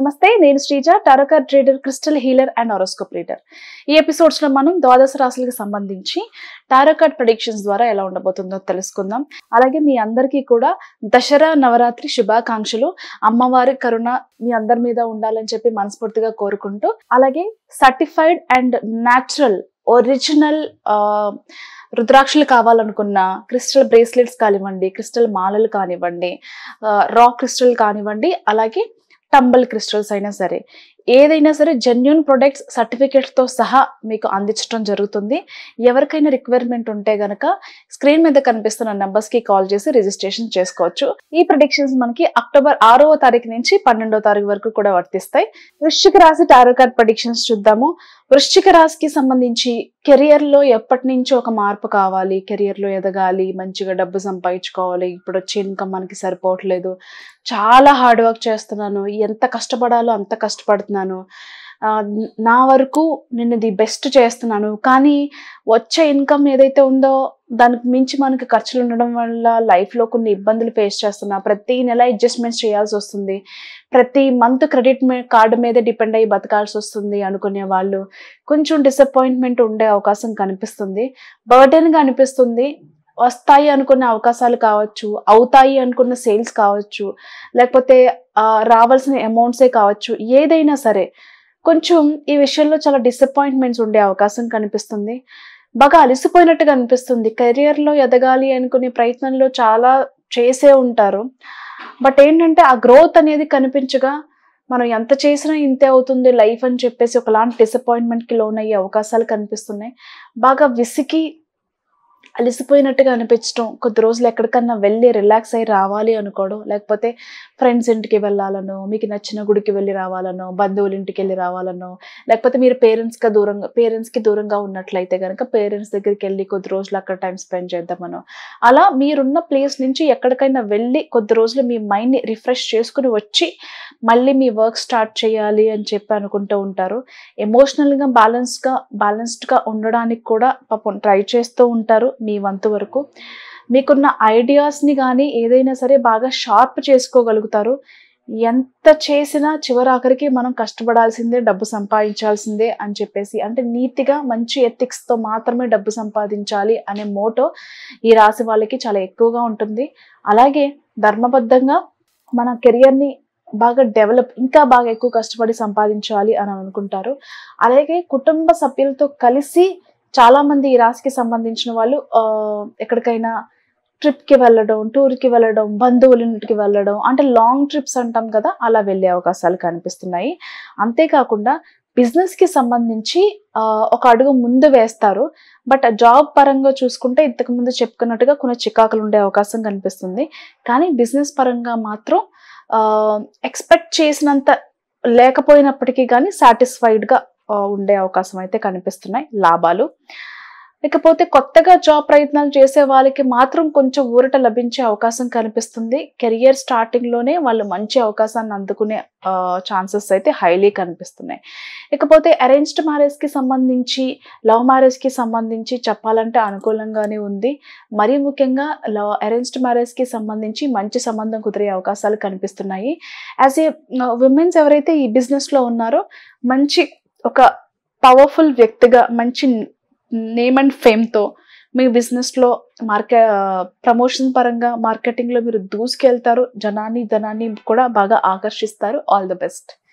నమస్తే, నేను Sreeja, tarot card trader, crystal healer and horoscope reader. ఈ ఎపిసోడ్స్ లో మనం ద్వాదశ రాశులకు సంబంధించి టారో కార్డ్ ప్రెడిక్షన్స్ ద్వారా ఎలా ఉండబోతుందో తెలుసుకుందాం. అలాగే మీ అందరికీ కూడా దసరా నవరాత్రి శుభాకాంక్షలు. అమ్మవారి కరుణ మీ అందరి మీద ఉండాలని చెప్పి మనస్ఫూర్తిగా కోరుకుంటూ, అలాగే సర్టిఫైడ్ అండ్ న్యాచురల్ ఒరిజినల్ రుద్రాక్షలు కావాలనుకున్న క్రిస్టల్ బ్రేస్లెట్స్ కానివ్వండి, క్రిస్టల్ మాలలు కానివ్వండి, రా క్రిస్టల్ కానివ్వండి, అలాగే టంబల్ క్రిస్టల్స్ అయినా సరే, ఏదైనా సరే జెన్యూన్ ప్రొడక్ట్స్ సర్టిఫికేట్స్తో సహా మీకు అందించడం జరుగుతుంది. ఎవరికైనా రిక్వైర్మెంట్ ఉంటే గనక స్క్రీన్ మీద కనిపిస్తున్న నెంబర్స్కి కాల్ చేసి రిజిస్ట్రేషన్ చేసుకోవచ్చు. ఈ ప్రెడిక్షన్స్ మనకి అక్టోబర్ 6వ తారీఖు నుంచి 12వ తారీఖు వరకు కూడా వర్తిస్తాయి. వృశ్చిక రాశి టారో కార్డ్ ప్రెడిక్షన్స్ చూద్దాము. వృశ్చిక రాశికి సంబంధించి కెరియర్లో ఎప్పటి నుంచో ఒక మార్పు కావాలి, కెరియర్లో ఎదగాలి, మంచిగా డబ్బు సంపాదించుకోవాలి, ఇప్పుడు వచ్చే ఇన్కమ్ మనకి సరిపోవట్లేదు, చాలా హార్డ్ వర్క్ చేస్తున్నాను, ఎంత కష్టపడాలో అంత కష్టపడుతున్నాను, నా వరకు నేను ది బెస్ట్ చేస్తున్నాను, కానీ వచ్చే ఇన్కమ్ ఏదైతే ఉందో దానికి మించి మనకి ఖర్చులు ఉండడం వల్ల లైఫ్లో కొన్ని ఇబ్బందులు ఫేస్ చేస్తున్నా, ప్రతి నెల అడ్జస్ట్మెంట్స్ చేయాల్సి వస్తుంది, ప్రతి మంత్ క్రెడిట్ కార్డు మీద డిపెండ్ అయ్యి బతకాల్సి వస్తుంది అనుకునే వాళ్ళు కొంచెం డిసప్పాయింట్మెంట్ ఉండే అవకాశం కనిపిస్తుంది. బర్డెన్గా అనిపిస్తుంది. వస్తాయి అనుకున్న అవకాశాలు కావచ్చు, అవుతాయి అనుకున్న సేల్స్ కావచ్చు, లేకపోతే రావాల్సిన అమౌంట్సే కావచ్చు, ఏదైనా సరే కొంచెం ఈ విషయంలో చాలా డిసప్పాయింట్మెంట్స్ ఉండే అవకాశం కనిపిస్తుంది. బాగా అలసిపోయినట్టుగా అనిపిస్తుంది. కెరియర్లో ఎదగాలి అనుకునే ప్రయత్నంలో చాలా చేసే ఉంటారు, బట్ ఏంటంటే ఆ గ్రోత్ అనేది కనిపించగా మనం ఎంత చేసినా ఇంతే అవుతుంది లైఫ్ అని చెప్పేసి ఒకలాంటి డిసప్పాయింట్మెంట్కి లోనయ్యే అవకాశాలు కనిపిస్తున్నాయి. బాగా విసికి అలసిపోయినట్టుగా అనిపించడం, కొద్ది రోజులు ఎక్కడికన్నా వెళ్ళి రిలాక్స్ అయ్యి రావాలి అనుకోవడం, లేకపోతే ఫ్రెండ్స్ ఇంటికి వెళ్ళాలనో, మీకు నచ్చిన గుడికి వెళ్ళి రావాలనో, బంధువుల ఇంటికి వెళ్ళి రావాలనో, లేకపోతే మీరు పేరెంట్స్కి దూరంగా ఉన్నట్లయితే కనుక పేరెంట్స్ దగ్గరికి వెళ్ళి కొద్ది రోజులు అక్కడ టైం స్పెండ్ చేద్దామనో, అలా మీరున్న ప్లేస్ నుంచి ఎక్కడికైనా వెళ్ళి కొద్ది రోజులు మీ మైండ్ని రిఫ్రెష్ చేసుకుని వచ్చి మళ్ళీ మీ వర్క్ స్టార్ట్ చేయాలి అని చెప్పి అనుకుంటూ ఉంటారు. ఎమోషనల్గా బ్యాలెన్స్డ్గా ఉండడానికి కూడా పాపం ట్రై చేస్తూ ఉంటారు. మీ వంతు వరకు మీకున్న ఐడియాస్ని కానీ ఏదైనా సరే బాగా షార్ప్ చేసుకోగలుగుతారు. ఎంత చేసినా చివరాఖరికి మనం కష్టపడాల్సిందే, డబ్బు సంపాదించాల్సిందే అని చెప్పేసి, అంటే నీతిగా మంచి ఎథిక్స్తో మాత్రమే డబ్బు సంపాదించాలి అనే మోటో ఈ రాశి వాళ్ళకి చాలా ఎక్కువగా ఉంటుంది. అలాగే ధర్మబద్ధంగా మన కెరియర్ని బాగా ఇంకా బాగా ఎక్కువ కష్టపడి సంపాదించాలి అని అనుకుంటారు. అలాగే కుటుంబ సభ్యులతో కలిసి చాలామంది ఈ రాశికి సంబంధించిన వాళ్ళు ఎక్కడికైనా ట్రిప్కి వెళ్ళడం, టూర్కి వెళ్ళడం, బంధువుల ఇంటికి వెళ్ళడం, అంటే లాంగ్ ట్రిప్స్ అంటాం కదా, అలా వెళ్ళే అవకాశాలు కనిపిస్తున్నాయి. అంతేకాకుండా బిజినెస్కి సంబంధించి ఒక అడుగు ముందు వేస్తారు, బట్ జాబ్ పరంగా చూసుకుంటే ఇంతకుముందు చెప్పుకున్నట్టుగా కొన్ని చికాకులు ఉండే అవకాశం కనిపిస్తుంది. కానీ బిజినెస్ పరంగా మాత్రం ఎక్స్పెక్ట్ చేసినంత లేకపోయినప్పటికీ కానీ సాటిస్ఫైడ్గా ఉండే అవకాశం అయితే కనిపిస్తున్నాయి లాభాలు. ఇకపోతే కొత్తగా జాబ్ ప్రయత్నాలు చేసే వాళ్ళకి మాత్రం కొంచెం ఊరట లభించే అవకాశం కనిపిస్తుంది. కెరియర్ స్టార్టింగ్లోనే వాళ్ళు మంచి అవకాశాన్ని అందుకునే ఛాన్సెస్ అయితే హైలీ కనిపిస్తున్నాయి. ఇకపోతే అరేంజ్డ్ మ్యారేజ్కి సంబంధించి, లవ్ మ్యారేజ్కి సంబంధించి చెప్పాలంటే అనుకూలంగానే ఉంది. మరీ ముఖ్యంగా అరేంజ్డ్ మ్యారేజ్కి సంబంధించి మంచి సంబంధం కుదిరే అవకాశాలు కనిపిస్తున్నాయి. యాజ్ ఏ విమెన్స్ ఎవరైతే ఈ బిజినెస్లో ఉన్నారో మంచి ఒక పవర్ఫుల్ వ్యక్తిగా, మంచి నేమ్ అండ్ ఫేమ్తో మీ బిజినెస్లో ప్రమోషన్ పరంగా మార్కెటింగ్లో మీరు దూసుకెళ్తారు, ధనాన్ని కూడా బాగా ఆకర్షిస్తారు. All the best.